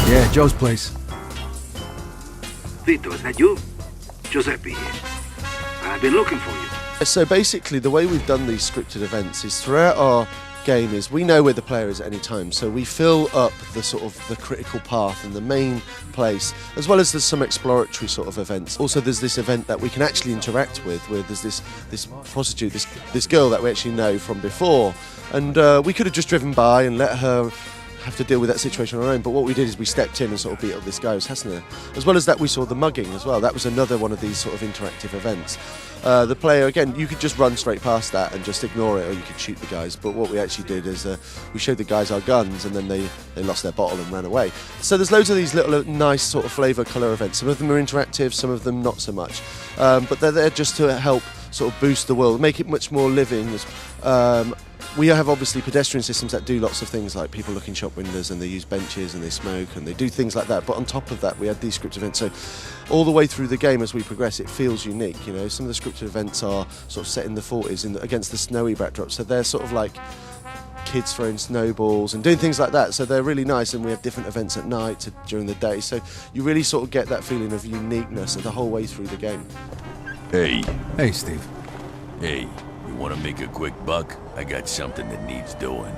Yeah, Joe's place. Vito, is that you? Giuseppe here. I've been looking for you. So basically the way we've done these scripted events is throughout our game is we know where the player is at any time, so we fill up the sort of the critical path and the main place, as well as there's some exploratory sort of events. Also there's this event that we can actually interact with, where there's this prostitute, this girl that we actually know from before, and we could have just driven by and let her have to deal with that situation on our own, but what we did is we stepped in and sort of beat up this guy who's Hasna. As well as that, we saw the mugging as well. That was another one of these sort of interactive events. The player, again, you could just run straight past that and just ignore it, or you could shoot the guys, but what we actually did is we showed the guys our guns, and then they lost their bottle and ran away. So there's loads of these little nice sort of flavour colour events. Some of them are interactive, some of them not so much, but they're there just to help sort of boost the world, make it much more living. We have obviously pedestrian systems that do lots of things, like people look in shop windows and they use benches and they smoke and they do things like that, but on top of that we had these scripted events, so all the way through the game as we progress it feels unique. You know, some of the scripted events are sort of set in the 40s against the snowy backdrop, so they're sort of like kids throwing snowballs and doing things like that, so they're really nice, and we have different events at night during the day, so you really sort of get that feeling of uniqueness the whole way through the game. Hey. Hey, Steve. Hey, you want to make a quick buck? I got something that needs doing.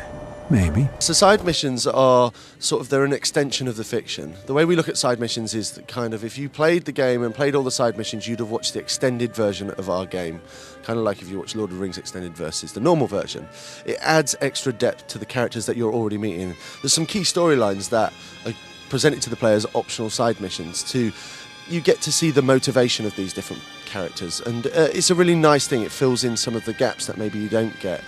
Maybe. So side missions are sort of, they're an extension of the fiction. The way we look at side missions is that kind of, if you played the game and played all the side missions, you'd have watched the extended version of our game. Kind of like if you watch Lord of the Rings extended versus the normal version. It adds extra depth to the characters that you're already meeting. There's some key storylines that are presented to the players as optional side missions to, you get to see the motivation of these different characters, and it's a really nice thing. It fills in some of the gaps that maybe you don't get.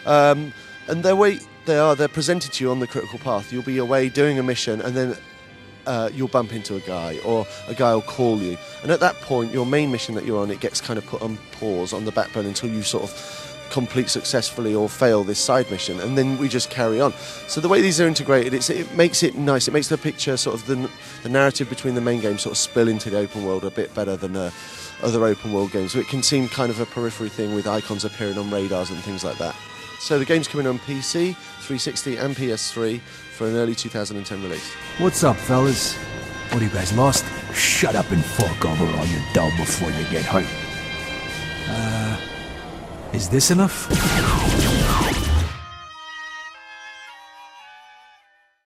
And they're presented to you on the critical path. You'll be away doing a mission, and then you'll bump into a guy, or a guy will call you, and at that point your main mission that you're on, it gets kind of put on pause, on the back burner, until you sort of complete successfully or fail this side mission, and then we just carry on. So the way these are integrated, it makes it nice. It makes the picture, sort of the narrative between the main game sort of spill into the open world a bit better than other open world games. So it can seem kind of a periphery thing with icons appearing on radars and things like that. So the game's coming on PC, 360 and PS3 for an early 2010 release. What's up, fellas? What, are you guys lost? Shut up and fork over all your dough before you get hurt. Is this enough?